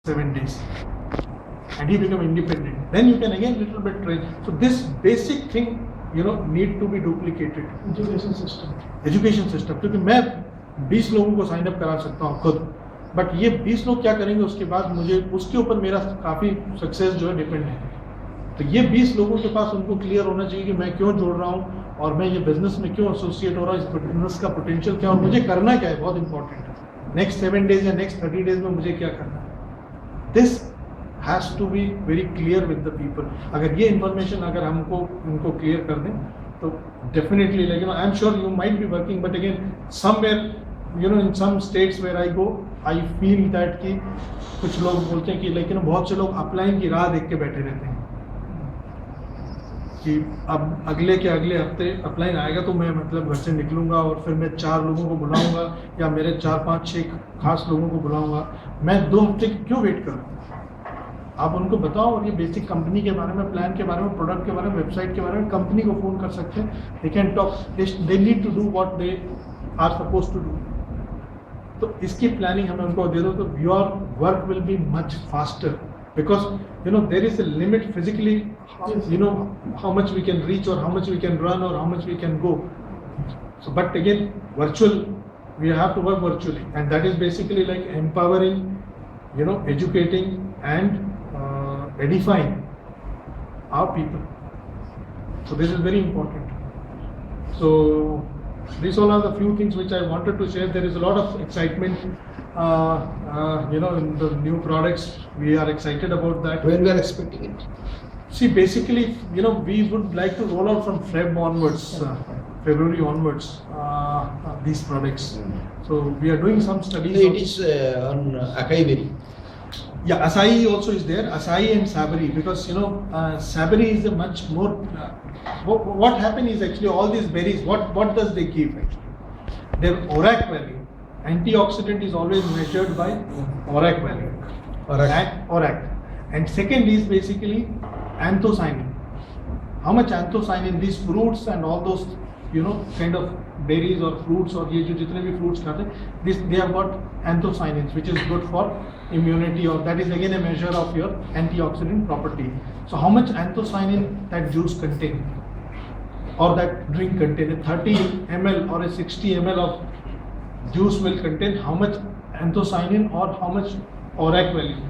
7 days. And he become independent. Then you can again little bit train. So this basic thing, need to be duplicated. Education system. क्योंकि मैं 20 लोगों को sign up करा सकता हूँ खुद, बट ये 20 लोग क्या करेंगे उसके बाद मुझे उसके ऊपर मेरा काफ़ी सक्सेस जो है डिपेंड है. तो ये 20 लोगों के पास उनको क्लियर होना चाहिए कि मैं क्यों जोड़ रहा हूँ और मैं ये बिजनेस में क्यों एसोसिएट हो रहा हूँ, इस बिजनेस का पोटेंशियल क्या है और मुझे करना क्या है, बहुत इंपॉर्टेंट है. नेक्स्ट 7 डेज या नेक्स्ट 30 डेज में मुझे क्या करना है. This has to be very clear with the people. अगर ये इन्फॉर्मेशन अगर हमको उनको क्लियर कर दें तो definitely like I am sure you might be working, but again somewhere in some states where I go, I feel that कि कुछ लोग बोलते हैं कि लेकिन बहुत से लोग अपलाइन की राह देख के बैठे रहते हैं कि अब अगले हफ्ते अपलाइन आएगा तो मैं मतलब घर से निकलूंगा और फिर मैं 4 लोगों को बुलाऊंगा या मेरे 4, 5, 6 खास लोगों को बुलाऊंगा. मैं 2 हफ्ते क्यों वेट करूँ. आप उनको बताओ और ये बेसिक कंपनी के बारे में, प्लान के बारे में, प्रोडक्ट के बारे में, वेबसाइट के बारे में कंपनी को फ़ोन कर सकते हैं. They can talk, they need to do what they are suppose to do. तो इसकी प्लानिंग हमें उनको दे दो तो your work will be much faster because there is a limit physically how much we can reach or how much we can run or how much we can go. So but again virtual, we have to work virtually, and that is basically like empowering, educating and edifying our people. So this is very important. So these all are the few things which I wanted to share. There is a lot of excitement in the new products. We are excited about that. When we are expecting it? See, basically, we would like to roll out from Feb onwards, February onwards, these products. So we are doing some studies. So it is on acai berry. Yeah, acai also is there. Acai and sabari, because sabari is a much more. What happened is actually all these berries. What does they give actually? Their ORAC value. Antioxidant is always measured by ORAC value. ORAC. And second is basically anthocyanin. How much anthocyanin these fruits and all those kind of berries or fruits or ये जो जितने भी fruits खाते हैं, they have got anthocyanins which is good for immunity, or that is again a measure of your antioxidant property. So how much anthocyanin that juice contain or that drink contain? A 30 ml or a 60 ml of juice will contain how much anthocyanin or how much ORAC value.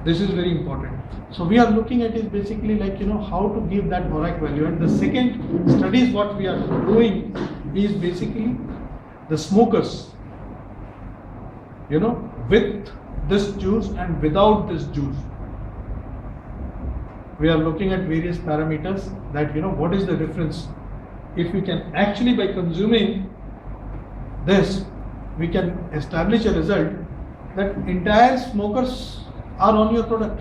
This is very important. So we are looking at is basically like how to give that ORAC value. And the second studies what we are doing is basically the smokers, with this juice and without this juice. We are looking at various parameters that what is the difference. If we can actually by consuming this, we can establish a result that entire smokers are on your product.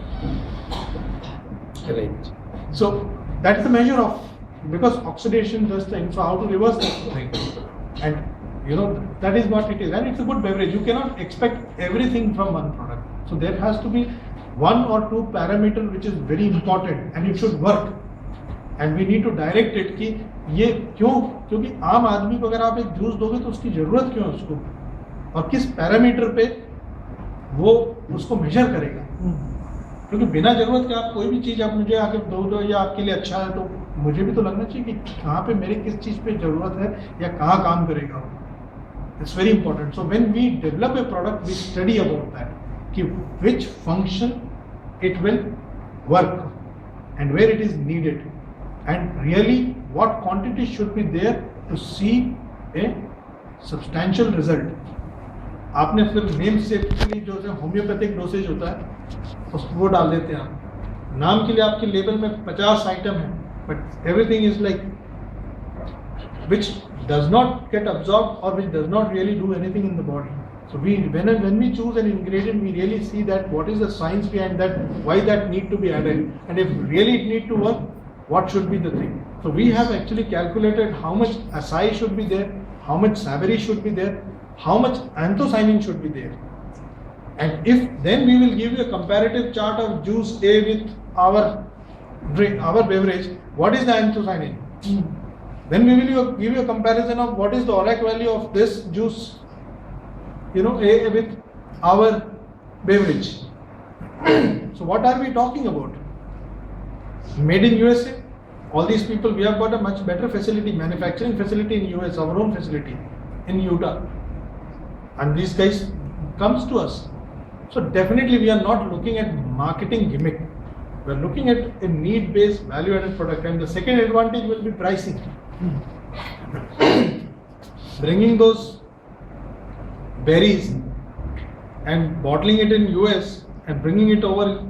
Right. So that's the measure of, because oxidation does things. So how to reverse that thing, and that is what it is, and it's a good beverage. You cannot expect everything from one product. So there has to be 1 or 2 parameter which is very important, and it should work. And we need to direct it कि ये क्यों, क्योंकि आम आदमी को अगर आप एक जूस दोगे तो उसकी जरूरत क्यों है उसको, और किस पैरामीटर पे वो उसको मेजर करेगा. क्योंकि बिना जरूरत के आप कोई भी चीज़ आप मुझे आके दो या आपके लिए अच्छा है, तो मुझे भी तो लगना चाहिए कि कहाँ पे मेरे किस चीज़ पे ज़रूरत है या कहाँ काम करेगा. It's very important. So when we develop a product we study about that कि which function it will work and where it is needed and really what quantity should be there to see a substantial result. आपने फिर name से जो homeopathic dosage होता है वो डाल देते हैं आप. नाम के लिए आपके लेबल में 50 आइटम है, but everything is like which does not get absorbed or which does not really do anything in the body. So when we choose an ingredient, we really see that what is the science behind that, why that need to be added, and if really it need to work, what should be the thing. So we have actually calculated how much acai should be there, how much sabari should be there, how much anthocyanin should be there. And if then we will give you a comparative chart of juice A with our drink, our beverage, what is the anthocyanin? Then we will give you a comparison of what is the ORAC value of this juice, A with our beverage. So what are we talking about? Made in USA. All these people, we have got a much better facility, manufacturing facility in US, our own facility in Utah. And these guys comes to us. So definitely we are not looking at marketing gimmick. We are looking at a need-based value-added product. And the second advantage will be pricing. Bringing those berries and bottling it in US and bringing it over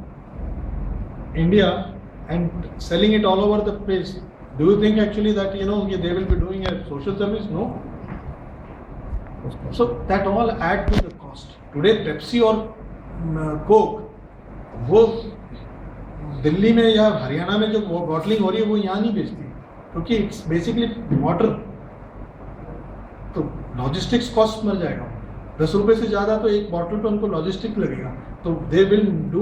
India and selling it all over the place. Do you think actually that they will be doing a social service? No. So that all add to the cost. Today Pepsi or Coke, वो दिल्ली में या हरियाणा में जो bottling हो रही है वो यहाँ नहीं बेचती क्योंकि इट्स बेसिकली वाटर, तो लॉजिस्टिक्स कॉस्ट मर जाएगा। 10 रुपए से ज़्यादा तो एक बॉटल पे उनको लॉजिस्टिक लगेगा, तो दे विल डू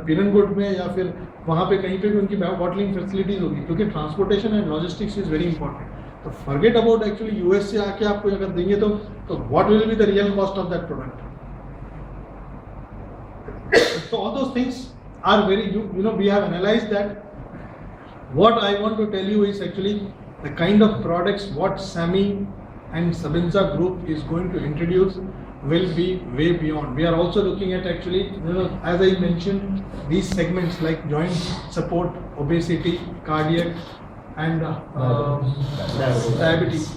पीरनगुड में या फिर वहाँ पे कहीं पे भी उनकी बॉटलिंग फैसिलिटीज होगी क्योंकि transportation and logistics is very important. तो फॉरगेट अबाउट एक्चुअली यूएस से आके आपको अगर देंगे तो what will be the real cost of that product. So all those things are very, we have analyzed that. What I want to tell you is actually the kind of products what SAMI and Sabinza Group is going to introduce will be way beyond. We are also looking at actually, as I mentioned, these segments like joint support, obesity, cardiac, and diabetes.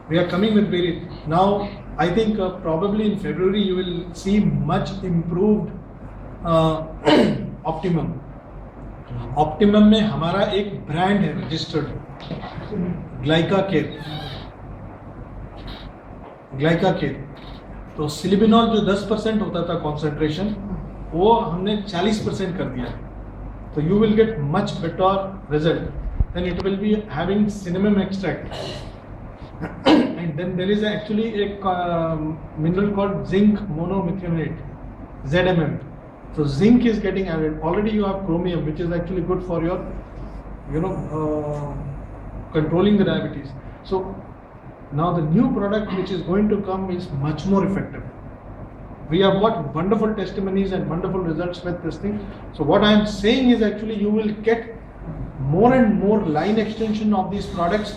We are coming with various. Now, I think probably in February you will see much improved optimum. Optimum में हमारा एक brand है registered, ग्लाइका care. तो सिलिबिनॉल जो 10% होता था concentration, वो हमने 40% कर दिया। तो you will get much better result. Then it will be having cinnamon extract and then there is actually एक mineral called zinc monomethanate, ZMM. So zinc is getting added. Already you have chromium, which is actually good for your, controlling the diabetes. So now the new product which is going to come is much more effective. We have got wonderful testimonies and wonderful results with this thing. So what I am saying is actually you will get more and more line extension of these products,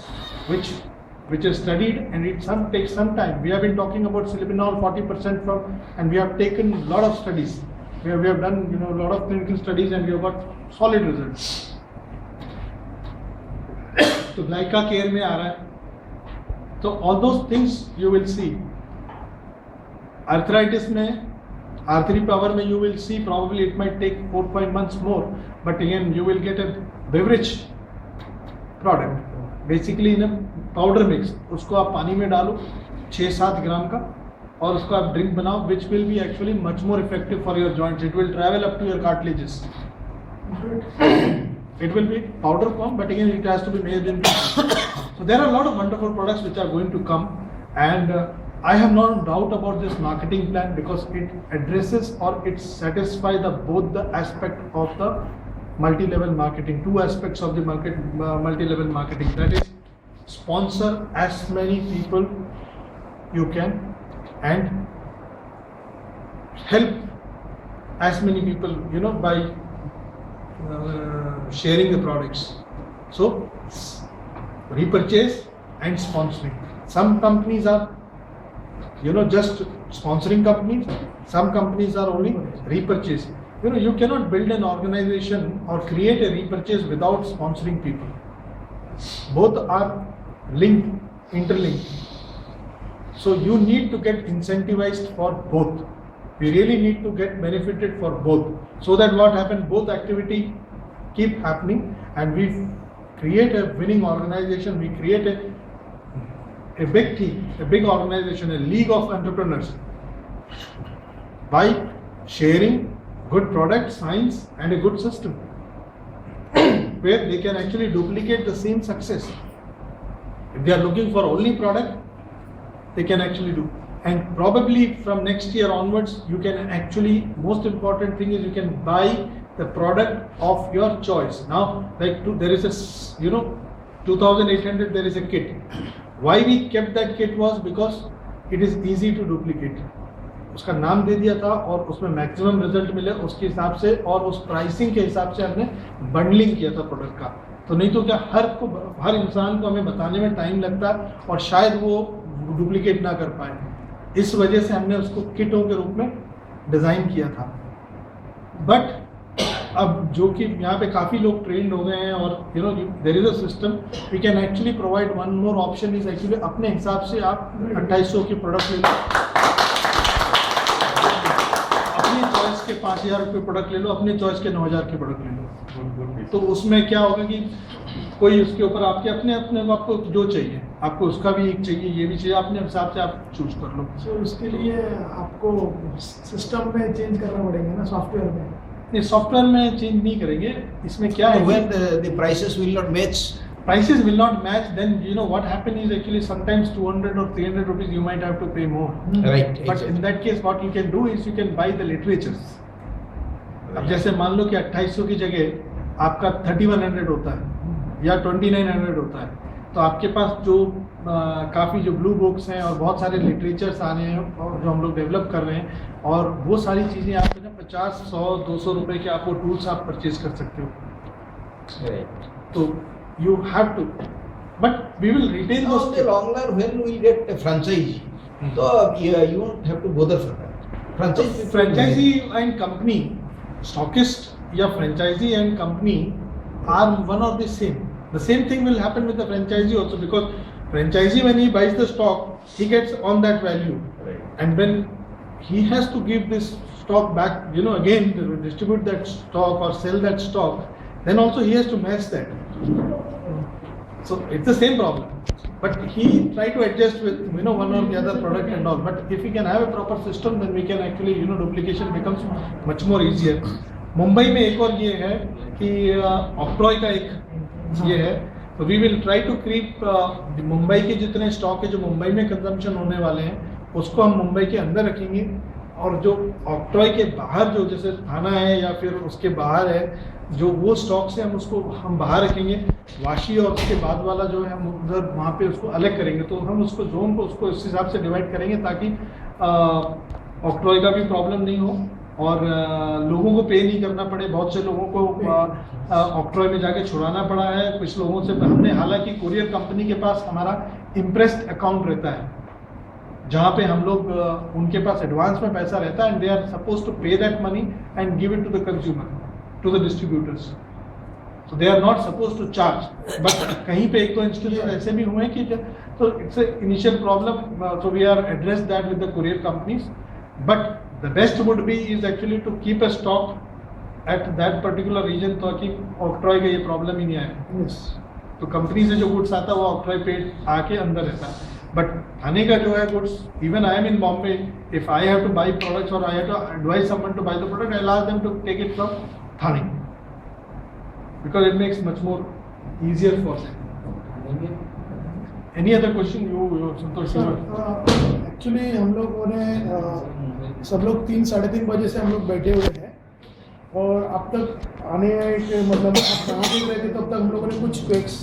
which is studied, and it takes some time. We have been talking about Silibinol 40% from, and we have taken a lot of studies. We have done a lot of clinical studies and we have got solid results. तो ग्लाइका care में आ रहा है, तो all those things you will see. Arthritis में, R3 power में you will see probably it might take 4-5 months more, but again you will get a beverage product, basically in a powder mix. उसको आप पानी में डालो 6-7 ग्राम का और उसको आप ड्रिंक बनाओ, which will be actually much more effective for your joints. It will travel up to your cartilages. It will be powder form, but again it has to be made in. So there are a lot of wonderful products which are going to come, and I have no doubt about this marketing plan because it addresses or it satisfies both the aspect of the multi-level marketing, two aspects of the multi-level marketing. That is, sponsor as many people you can and help as many people by sharing the products. So repurchase and sponsoring. Some companies are just sponsoring companies, some companies are only repurchase. You cannot build an organization or create a repurchase without sponsoring people. Both are interlinked. So you need to get incentivized for both. We really need to get benefited for both, so that what happens, both activity keep happening and we create a winning organization. We create a big team, a big organization, a league of entrepreneurs by sharing good product, science and a good system where they can actually duplicate the same success. If they are looking for only product, they can actually do. And probably from next year onwards, you can actually, most important thing is you can buy the product of your choice. Now, like there is a, 2,800, there is a kit. Why we kept that kit was because it is easy to duplicate. उसका नाम दे दिया था और उसमें maximum result मिले उसके हिसाब से, और उस प्राइसिंग के हिसाब से हमने बंडलिंग किया था प्रोडक्ट का। तो नहीं तो क्या हर इंसान को हमें बताने में टाइम लगता और शायद वो डुप्लीकेट ना कर पाए, इस वजह से हमने उसको किटों के रूप में डिज़ाइन किया था। बट अब जो कि यहाँ पे काफ़ी लोग ट्रेंड हो गए हैं और there is a system, we can actually provide one more option is actually अपने हिसाब से आप 2800 की प्रोडक्ट ले लो, अपनी चॉइस के 5000 रुपये प्रोडक्ट ले लो, अपनी चॉइस के 9000 के प्रोडक्ट ले लो। तो उसमें क्या होगा कि कोई उसके ऊपर आपके अपने आपको जो चाहिए, आपको उसका भी एक चाहिए, ये भी चाहिए, अपने हिसाब से आप चूज कर लो। सो उसके लिए आपको सिस्टम में चेंज करना पड़ेगा ना, सॉफ्टवेयर में? नहीं, सॉफ्टवेयर में चेंज नहीं करेंगे। इसमें क्या है, When the prices will not match. prices will not match, then what happen is actually sometimes 200 or 300 rupees you might have to pay more. Right. But in that case what you can do is you can buy the literatures. अब जैसे मान लो कि 2800 की जगह आपका 3100 होता है या 2900 होता है, तो आपके पास जो काफ़ी जो ब्लू बुक्स हैं और बहुत सारे लिटरेचर्स आ रहे हैं और जो हम लोग डेवलप कर रहे हैं, और वो सारी चीज़ें आप 50, 100, 200 रुपए के आपको टूल्स आप परचेज कर सकते हो। Right. तो you have to, but we will retain Now those. in the long run, when we get a franchise, so you won't have to bother for that. Franchisee and company, stockist या franchisee and company are one or the same. The same thing will happen with the franchisee also, because franchisee, when he buys the stock, he gets on that value, Right. and when he has to give this stock back, again to distribute that stock or sell that stock, then also he has to match that. So it's the same problem, but he try to adjust with one or the other product and all. But if we can have a proper system, then we can actually duplication becomes much more easier. Mumbai में एक और ये है कि octroi का एक ये है, तो we will try to creep Mumbai के जितने स्टॉक है जो मुंबई में कंजम्पशन होने वाले हैं उसको हम मुंबई के अंदर रखेंगे, और जो ऑक्ट्रॉय के बाहर जो जैसे थाना है या फिर उसके बाहर है जो वो स्टॉक से हम बाहर रखेंगे। वाशी और उसके बाद वाला जो है हम उधर वहाँ पे उसको अलग करेंगे, तो हम उसको जोन को उसको इस हिसाब से डिवाइड करेंगे ताकि ऑक्ट्रॉय का भी प्रॉब्लम नहीं हो और लोगों को पे नहीं करना पड़े। बहुत से लोगों को ऑक्ट्रॉय में जाके छुड़ाना पड़ा है, कुछ लोगों से हमने, हालांकि कुरियर कंपनी के पास हमारा इम्प्रेस्ड अकाउंट रहता है जहाँ पे हम लोग उनके पास एडवांस में पैसा रहता है, and they are suppose to pay that money and give it to the consumer, to the distributors, so they are not suppose to charge. But कहीं पे एक दो इंस्टीट्यूशन ऐसे भी हुए कि तो it's initial problem, so we are address that with the courier companies, but the best would be is actually to keep a stock at that particular region ताकि ऑक्ट्रॉय का ये प्रॉब्लम ही नहीं आए। तो कंपनी से जो गुड्स आता है वो ऑक्ट्रॉय पे आके अंदर रहता है, बट थाने का जो है goods, even I am in Bombay, if I have to buy products और I have to advise someone to buy the product, I ask them to take it from Thane because it makes much more easier for them. Any other question you Santosh? Actually हम लोगों ने सब लोग 3-3:30 बजे से हम लोग बैठे हुए हैं और अब तक आने के मतलब आप कहाँ भी रहे थे तब तक हम लोगों ने कुछ क्वेक्स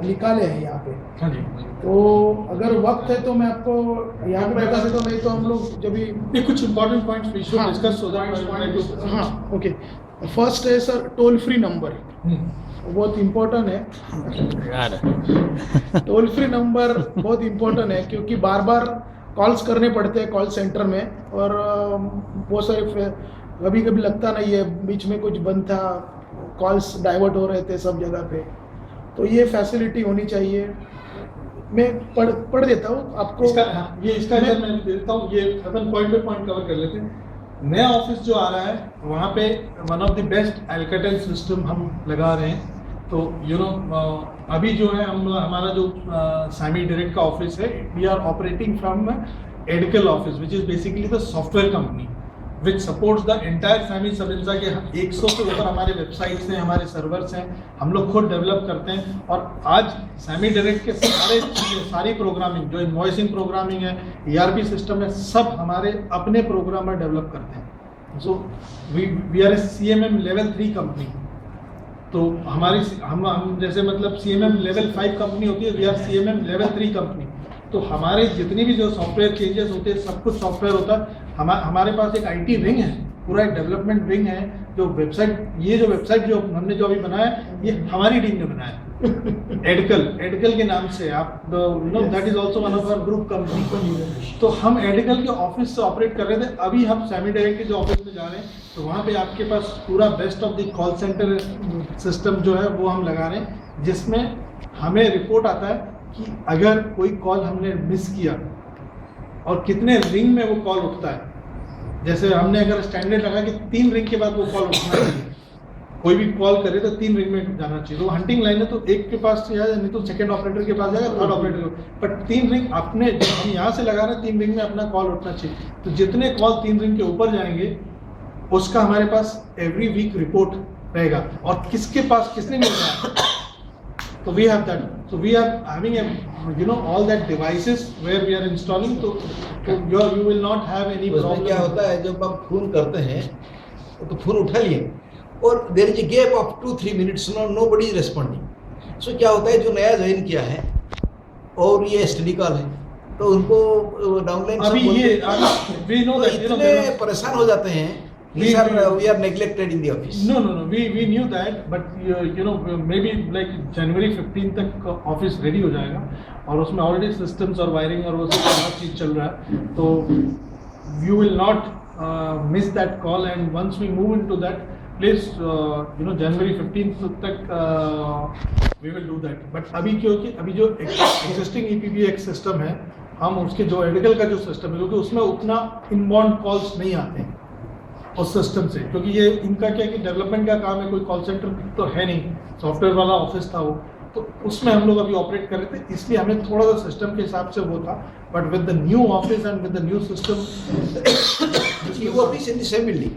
निकाले हैं यहाँ पे। हाँ जी। तो अगर वक्त है तो मैं आपको यहाँ पे बता देता हूँ, नहीं तो हम लोग जब भी कुछ important points we should discuss so that. हाँ ओके, फर्स्ट है सर टोल फ्री नंबर, बहुत इम्पोर्टेंट है। टोल फ्री नंबर बहुत इम्पोर्टेंट है क्योंकि बार बार कॉल्स करने पड़ते हैं कॉल सेंटर में, और बहुत सारे कभी कभी लगता नहीं है, बीच में कुछ बंद था, कॉल्स डाइवर्ट हो रहे थे सब जगह पे, तो ये फैसिलिटी होनी चाहिए। मैं पढ़ देता हूँ आपको इसका मैं देता हूँ, ये अपन पॉइंट पे पॉइंट कवर कर लेते हैं। नया ऑफिस जो आ रहा है वहाँ पे one of the best Alcatel system हम लगा रहे हैं। तो अभी जो है हमारा जो सैमी डायरेक्ट का ऑफिस है, वी आर ऑपरेटिंग फ्रॉम एडकल office which is basically the software company which supports the entire Sami Sabinsa के 100 से ऊपर हमारे वेबसाइट्स हैं, हमारे सर्वर्स हैं, हम लोग खुद डेवलप करते हैं। और आज सैमी डायरेक्ट के सारी प्रोग्रामिंग जो इन्वॉइसिंग प्रोग्रामिंग है, ERP सिस्टम है, सब हमारे अपने प्रोग्रामर डेवलप करते हैं। So we are a CMM level 3 company. तो हमारी हम जैसे मतलब CMM लेवल 5 कंपनी होती है, we are CMM level 3 company. तो हमारे जितनी भी जो सॉफ्टवेयर चेंजेस होते हैं सब कुछ सॉफ्टवेयर होता है। हमारे पास एक आईटी विंग है, पूरा एक डेवलपमेंट विंग है, जो वेबसाइट जो हमने जो अभी बनाया है, ये हमारी टीम ने बनाया है। एडकल के नाम से, आप that is also one of our group company. तो हम एडकल के ऑफिस से ऑपरेट कर रहे थे, अभी हम सेमी डायरेक्ट के जो ऑफिस में जा रहे हैं, तो वहाँ पे आपके पास पूरा best of the call centre system जो है वो हम लगा रहे हैं, जिसमें हमें रिपोर्ट आता है कि अगर कोई कॉल हमने मिस किया और कितने रिंग में वो कॉल उठता है। जैसे हमने अगर स्टैंडर्ड लगा कि 3 रिंग के बाद वो कॉल उठना चाहिए, कोई भी कॉल करे तो 3 रिंग में जाना चाहिए। तो हंटिंग लाइन है तो एक के पास जाए, नहीं तो सेकंड ऑपरेटर के पास जाएगा, थर्ड ऑपरेटर को, बट 3 रिंग अपने हम यहाँ से लगा रहे हैं, 3 रिंग में अपना कॉल उठना चाहिए। तो जितने कॉल 3 रिंग के ऊपर जाएंगे उसका हमारे पास एवरी वीक रिपोर्ट रहेगा, और किसके पास किसने मिल रहा है। So we have that. So we are having all that devices where we are installing. So you will not have any उसमें problem. क्या होता है, जब आप फोन करते हैं तो फोन उठा लिए और there is a gap of 2-3 minutes, nobody is responding. So क्या होता है, जो नया ज्वाइन किया है और ये एसटीडी कॉल है, तो उनको डाउनलाइन अभी ये we know that इतने परेशान हो जाते हैं, we are neglected in the office. No. We knew that, but maybe like January 15 तक ऑफिस रेडी हो जाएगा और उसमें ऑलरेडी सिस्टम्स और वायरिंग और वो सब चीज चल रहा है, तो you will not miss that call, and once we move into that please January 15th तक we will do that. But अभी क्योंकि अभी जो existing EPBX सिस्टम है, हम उसके जो एडिकल का जो सिस्टम है, क्योंकि उसमें उतना इनबाउंड कॉल्स नहीं आते हैं उस सिस्टम से, क्योंकि ये इनका क्या कि डेवलपमेंट का काम है, कोई कॉल सेंटर तो है नहीं, सॉफ्टवेयर वाला ऑफिस था वो, तो उसमें हम लोग अभी ऑपरेट कर रहे थे, इसलिए हमें थोड़ा सा सिस्टम के हिसाब से वो था। But with the new office and with the new system, New office in the same building.